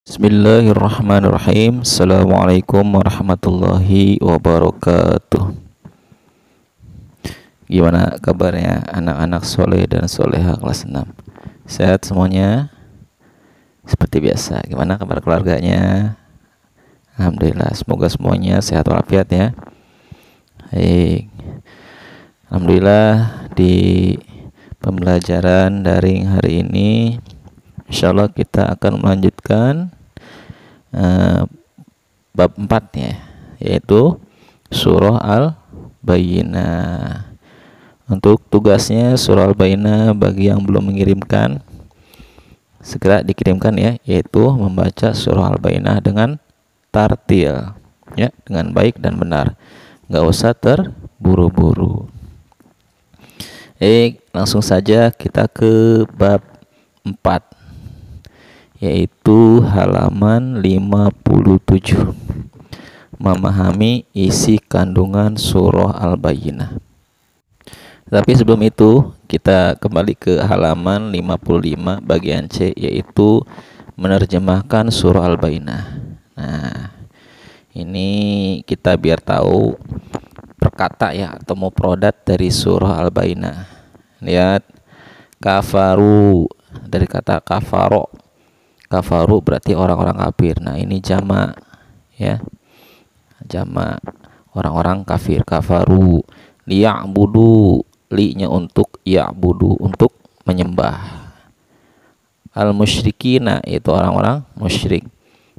Bismillahirrahmanirrahim. Assalamualaikum warahmatullahi wabarakatuh. Gimana kabarnya anak-anak soleh dan soleha kelas 6? Sehat semuanya? Seperti biasa. Gimana kabar keluarganya? Alhamdulillah, semoga semuanya sehat walafiat ya. Baik. Alhamdulillah, di pembelajaran daring hari ini insyaallah kita akan melanjutkan bab 4 ya, yaitu surah Al-Bayyinah. Untuk tugasnya surah Al-Bayyinah bagi yang belum mengirimkan, segera dikirimkan ya, yaitu membaca surah Al-Bayyinah dengan tartil ya, dengan baik dan benar, nggak usah terburu-buru. Langsung saja kita ke bab 4, yaitu halaman 57, memahami isi kandungan surah Al-Bayyinah. Tapi sebelum itu kita kembali ke halaman 55 bagian C, yaitu menerjemahkan surah Al-Bayyinah. Nah, ini kita biar tahu perkata ya, atau mufradat dari surah Al-Bayyinah. Lihat, kafaru dari kata kafaro. Kafaru berarti orang-orang kafir. Nah, ini jamak ya, jamak orang-orang kafir. Kafaru. Liya'budu, li-nya untuk ya'budu, untuk menyembah. Al-musyrikina itu orang-orang musyrik.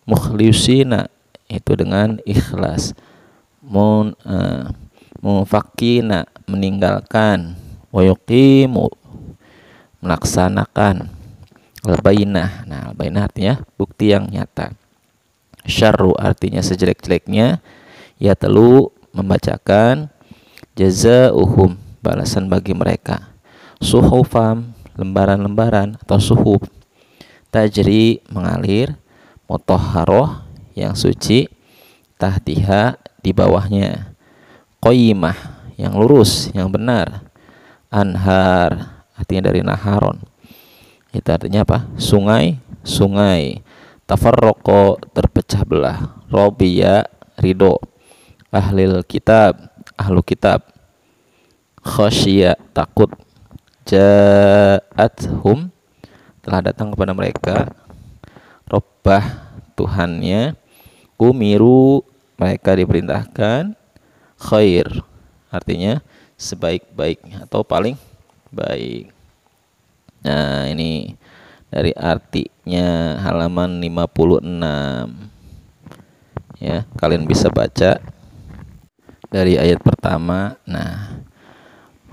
Mukhlisina itu dengan ikhlas. Munfakina meninggalkan. Wa yuqimu melaksanakan. Al-Bayyinah. Nah, Al-Bayyinah artinya bukti yang nyata. Syarru artinya sejelek-jeleknya. Ya telu membacakan. Jazauhum balasan bagi mereka. Suhufam lembaran-lembaran atau suhuf. Tajri mengalir. Mutahharoh yang suci. Tahtiha di bawahnya. Qayyimah yang lurus, yang benar. Anhar artinya dari naharon. Itu artinya apa? Sungai, sungai. Tafarraqo terpecah belah. Robiya ridho. Ahlil kitab, ahlu kitab. Khasyiya takut. Ja'athum telah datang kepada mereka. Rabbah Tuhannya. Umiru mereka diperintahkan. Khair artinya sebaik-baiknya atau paling baik. Nah, ini dari artinya halaman 56 ya, kalian bisa baca dari ayat pertama. Nah,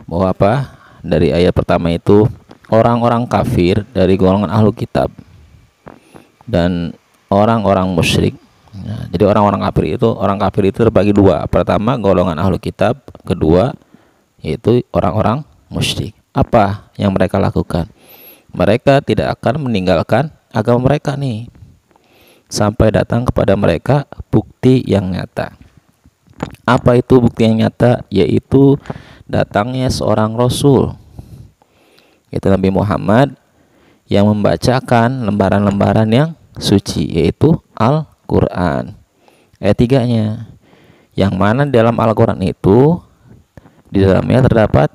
bahwa apa? Dari ayat pertama itu orang-orang kafir dari golongan ahlu kitab dan orang-orang musyrik. Nah, jadi orang kafir itu terbagi dua. Pertama golongan ahlu kitab, kedua yaitu orang-orang musyrik. Apa yang mereka lakukan? Mereka tidak akan meninggalkan agama mereka nih sampai datang kepada mereka bukti yang nyata. Apa itu bukti yang nyata? Yaitu datangnya seorang rasul, yaitu Nabi Muhammad, yang membacakan lembaran-lembaran yang suci, yaitu Al-Quran. Ayat 3-nya, yang mana dalam Al-Quran itu di dalamnya terdapat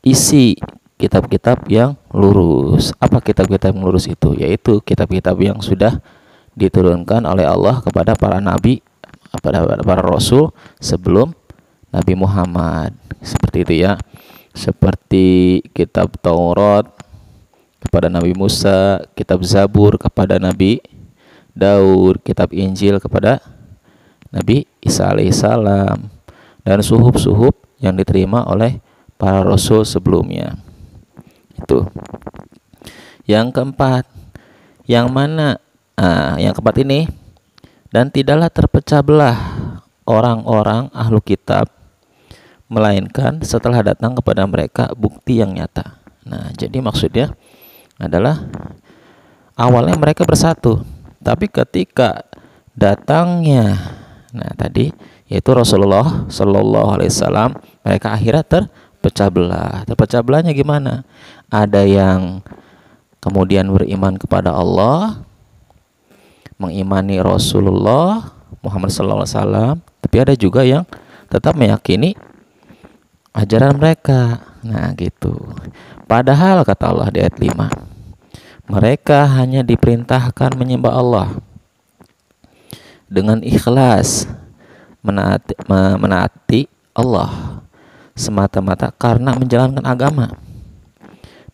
isi kitab-kitab yang lurus. Apa kitab-kitab yang lurus itu? Yaitu kitab-kitab yang sudah diturunkan oleh Allah kepada para nabi, kepada para rasul sebelum Nabi Muhammad. Seperti itu ya. Seperti kitab Taurat kepada Nabi Musa, kitab Zabur kepada Nabi Daud, kitab Injil kepada Nabi Isa alaihissalam, dan suhuf-suhuf yang diterima oleh para rasul sebelumnya. Itu. Yang keempat, yang mana? Yang keempat ini, dan tidaklah terpecah belah orang-orang ahlu kitab melainkan setelah datang kepada mereka bukti yang nyata. Nah, jadi maksudnya adalah awalnya mereka bersatu, tapi ketika datangnya, nah tadi yaitu Rasulullah Shallallahu Alaihi Wasallam, mereka akhirnya terpecah belah. Terpecah belahnya gimana? Ada yang kemudian beriman kepada Allah, mengimani Rasulullah Muhammad SAW, tapi ada juga yang tetap meyakini ajaran mereka. Nah gitu. Padahal kata Allah di ayat 5, mereka hanya diperintahkan menyembah Allah dengan ikhlas, menaati Allah semata-mata karena menjalankan agama,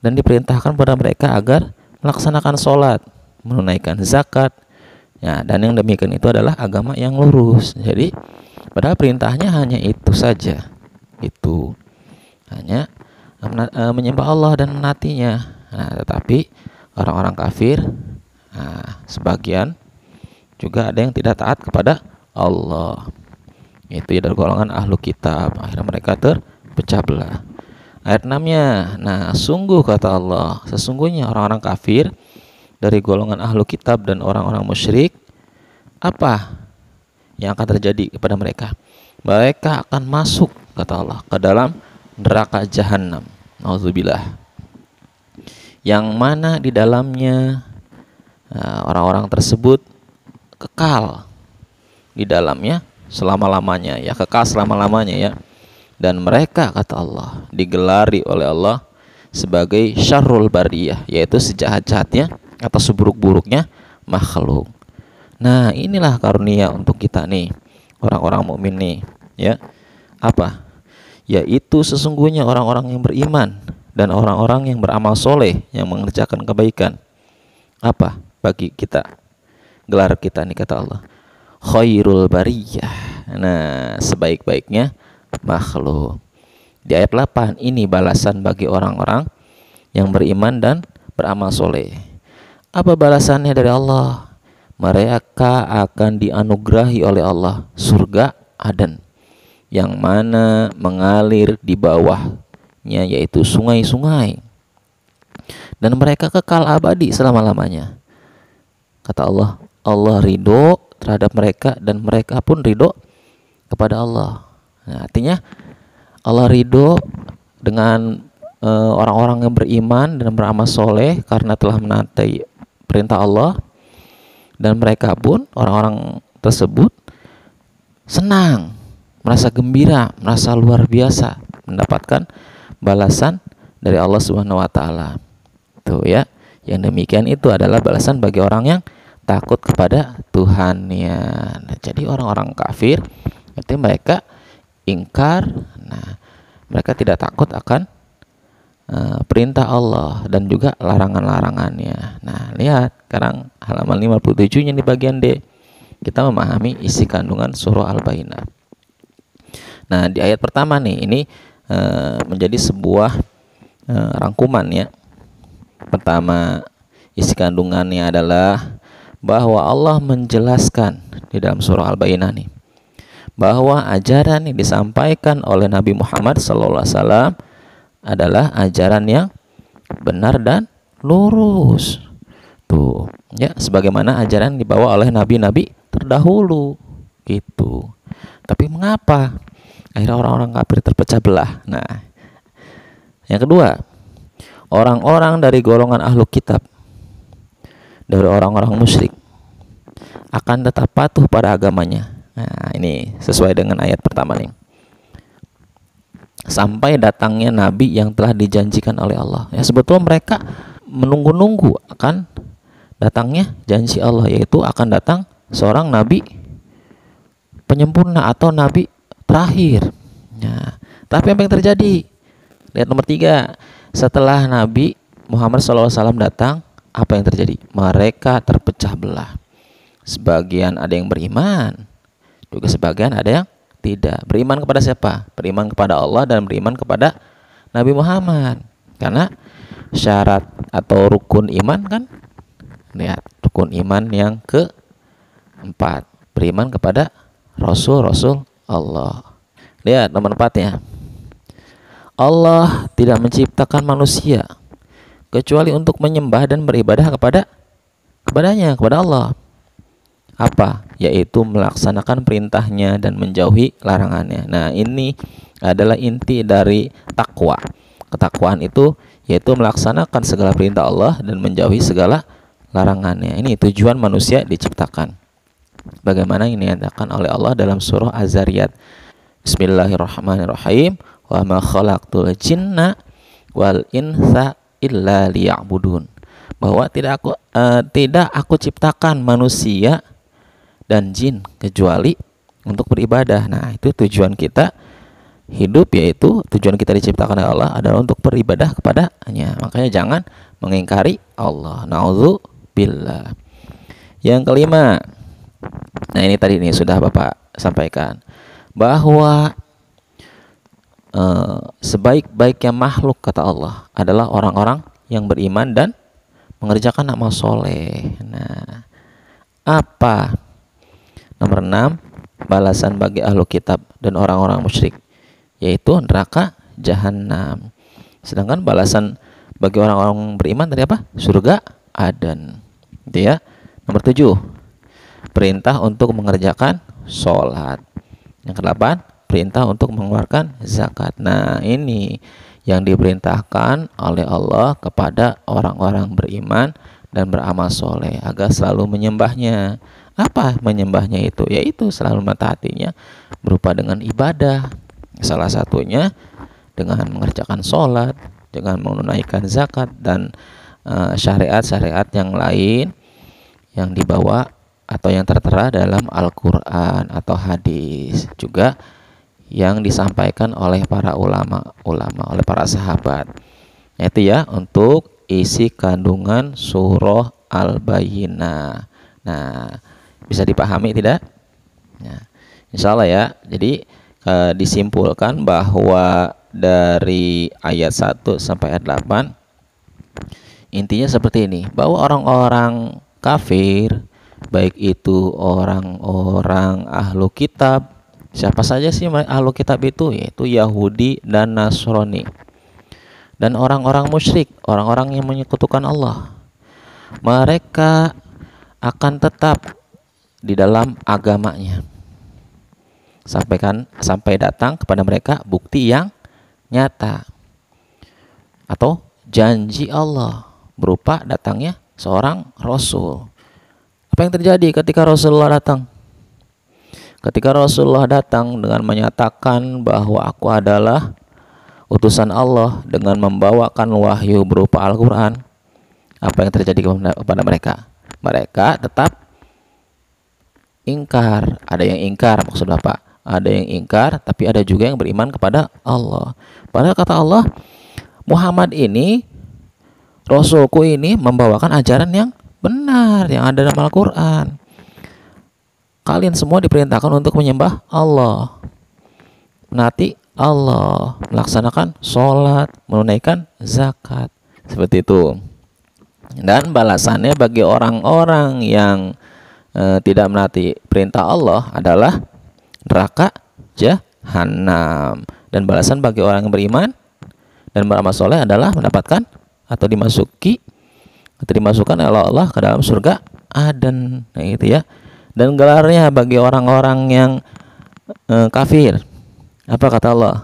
dan diperintahkan pada mereka agar melaksanakan sholat, menunaikan zakat, ya, dan yang demikian itu adalah agama yang lurus. Jadi padahal perintahnya hanya itu saja, itu hanya menyembah Allah dan menaatinya. Nah, tetapi orang-orang kafir, sebagian juga ada yang tidak taat kepada Allah. Itu ya dari golongan ahlu kitab. Akhirnya mereka terpecah belah. Ayat 6-nya, nah sungguh kata Allah, sesungguhnya orang-orang kafir dari golongan ahlu kitab dan orang-orang musyrik, apa yang akan terjadi kepada mereka? Mereka akan masuk, kata Allah, ke dalam neraka jahanam. Nauzubillah. Yang mana di dalamnya orang-orang tersebut kekal di dalamnya selama-lamanya, ya, kekal selama-lamanya, ya. Dan mereka, kata Allah, digelari oleh Allah sebagai syarrul bariyah, yaitu sejahat-jahatnya atau seburuk-buruknya makhluk. Nah, inilah karunia untuk kita nih, orang-orang mukmin nih, ya. Apa? Yaitu sesungguhnya orang-orang yang beriman dan orang-orang yang beramal soleh, yang mengerjakan kebaikan. Apa bagi kita gelar kita nih, kata Allah? Khairul bariyah. Nah, sebaik-baiknya makhluk. Di ayat 8, ini balasan bagi orang-orang yang beriman dan beramal soleh. Apa balasannya dari Allah? Mereka akan dianugerahi oleh Allah surga Aden, yang mana mengalir di bawahnya yaitu sungai-sungai, dan mereka kekal abadi selama-lamanya. Kata Allah, Allah ridho terhadap mereka dan mereka pun ridho kepada Allah. Nah, artinya Allah ridho dengan orang-orang yang beriman dan beramal soleh karena telah menaati perintah Allah, dan mereka pun, orang-orang tersebut, senang, merasa gembira, merasa luar biasa mendapatkan balasan dari Allah Subhanahu wa taala. Tuh ya, yang demikian itu adalah balasan bagi orang yang takut kepada Tuhannya. Nah, jadi orang-orang kafir berarti mereka ingkar. Nah, mereka tidak takut akan perintah Allah dan juga larangan-larangannya. Nah, lihat sekarang halaman 57-nya di bagian D. Kita memahami isi kandungan surah Al-Bayyinah. Nah, di ayat pertama nih, ini menjadi sebuah rangkuman, ya. Pertama, isi kandungannya adalah bahwa Allah menjelaskan di dalam surah Al-Bayyinah nih, bahwa ajaran yang disampaikan oleh Nabi Muhammad SAW adalah ajaran yang benar dan lurus. Tuh, ya, sebagaimana ajaran dibawa oleh nabi-nabi terdahulu gitu. Tapi mengapa akhirnya orang-orang kafir terpecah belah? Nah, yang kedua, orang-orang dari golongan ahlu kitab, dari orang-orang musyrik, akan tetap patuh pada agamanya. Nah, ini sesuai dengan ayat pertama nih. Sampai datangnya nabi yang telah dijanjikan oleh Allah. Ya, sebetulnya mereka menunggu-nunggu akan datangnya janji Allah, yaitu akan datang seorang nabi penyempurna atau nabi terakhir. Nah, tapi apa yang terjadi? Lihat nomor 3. Setelah Nabi Muhammad SAW datang, apa yang terjadi? Mereka terpecah belah. Sebagian ada yang beriman, juga sebagian ada yang tidak. Beriman kepada siapa? Beriman kepada Allah dan beriman kepada Nabi Muhammad. Karena syarat atau rukun iman kan, lihat, rukun iman yang keempat, beriman kepada Rasul-Rasul Allah. Lihat nomor 4-nya. Allah tidak menciptakan manusia kecuali untuk menyembah dan beribadah kepadanya, kepada Allah. Apa? Yaitu melaksanakan perintahnya dan menjauhi larangannya. Nah, ini adalah inti dari takwa. Ketakwaan itu yaitu melaksanakan segala perintah Allah dan menjauhi segala larangannya. Ini tujuan manusia diciptakan. Bagaimana ini dinyatakan oleh Allah dalam surah Az-Zariyat. Bismillahirrahmanirrahim. Wa ma khalaqtul jinna wal insa illa liya'budun. Bahwa tidak aku ciptakan manusia dan jin kecuali untuk beribadah. Nah, itu tujuan kita hidup, yaitu tujuan kita diciptakan oleh Allah adalah untuk beribadah kepadanya. Makanya jangan mengingkari Allah. Nauzubillah. Yang kelima, nah ini tadi sudah Bapak sampaikan, bahwa sebaik-baiknya makhluk kata Allah adalah orang-orang yang beriman dan mengerjakan amal soleh. Nah, apa? Nomor 6, balasan bagi ahlu kitab dan orang-orang musyrik, yaitu neraka jahanam. Sedangkan balasan bagi orang-orang beriman tadi apa? Surga Aden. Gitu ya. Nomor 7, perintah untuk mengerjakan sholat. Yang ke-8, perintah untuk mengeluarkan zakat. Nah, ini yang diperintahkan oleh Allah kepada orang-orang beriman dan beramal soleh agar selalu menyembahnya. Apa menyembahnya itu? Yaitu selalu mentaatinya berupa dengan ibadah. Salah satunya dengan mengerjakan sholat, dengan menunaikan zakat, dan syariat-syariat yang lain yang dibawa atau yang tertera dalam Al-Quran atau hadis, juga yang disampaikan oleh para ulama, oleh para sahabat. Itu ya untuk isi kandungan surah Al-Bayyinah. Nah, bisa dipahami tidak? Nah, insya Allah ya. Jadi disimpulkan bahwa dari ayat 1 sampai ayat 8 intinya seperti ini, bahwa orang-orang kafir, baik itu orang-orang ahlu kitab, siapa saja sih ahlu kitab itu? Yaitu Yahudi dan Nasrani, dan orang-orang musyrik, orang-orang yang menyekutukan Allah, mereka akan tetap di dalam agamanya sampai datang kepada mereka bukti yang nyata atau janji Allah berupa datangnya seorang Rasul. Apa yang terjadi ketika Rasulullah datang? Ketika Rasulullah datang dengan menyatakan bahwa aku adalah utusan Allah dengan membawakan wahyu berupa Al-Quran, apa yang terjadi kepada mereka? Mereka tetap ingkar. Ada yang ingkar, maksud Bapak. Ada yang ingkar, tapi ada juga yang beriman kepada Allah. Padahal kata Allah, Muhammad ini, Rasulku ini membawakan ajaran yang benar, yang ada dalam Al-Quran. Kalian semua diperintahkan untuk menyembah Allah, menaati Allah, melaksanakan sholat, menunaikan zakat. Seperti itu. Dan balasannya bagi orang-orang yang tidak menaati perintah Allah adalah neraka jahanam. Dan balasan bagi orang yang beriman dan beramal soleh adalah mendapatkan atau dimasukkan oleh Allah ke dalam surga Aden. Nah, gitu ya. Dan gelarnya bagi orang-orang yang kafir, apa kata Allah?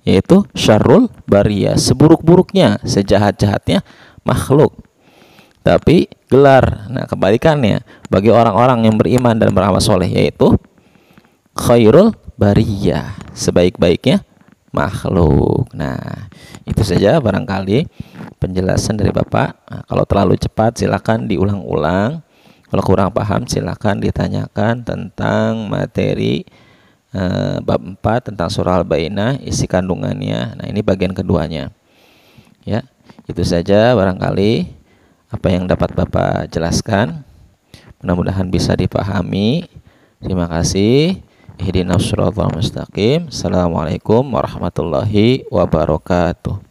Yaitu syarrul bariyah, seburuk-buruknya, sejahat-jahatnya makhluk. Tapi gelar, nah kebalikannya, bagi orang-orang yang beriman dan beramal soleh, yaitu khairul bariyah, sebaik-baiknya makhluk. Nah, itu saja barangkali penjelasan dari Bapak. Nah, kalau terlalu cepat silakan diulang-ulang. Kalau kurang paham silakan ditanyakan tentang materi bab 4 tentang surah Al-Bayyinah, isi kandungannya. Nah, ini bagian keduanya. Ya, itu saja barangkali apa yang dapat Bapak jelaskan. Mudah-mudahan bisa dipahami. Terima kasih. Ihdinas siratal mustaqim. Assalamualaikum warahmatullahi wabarakatuh.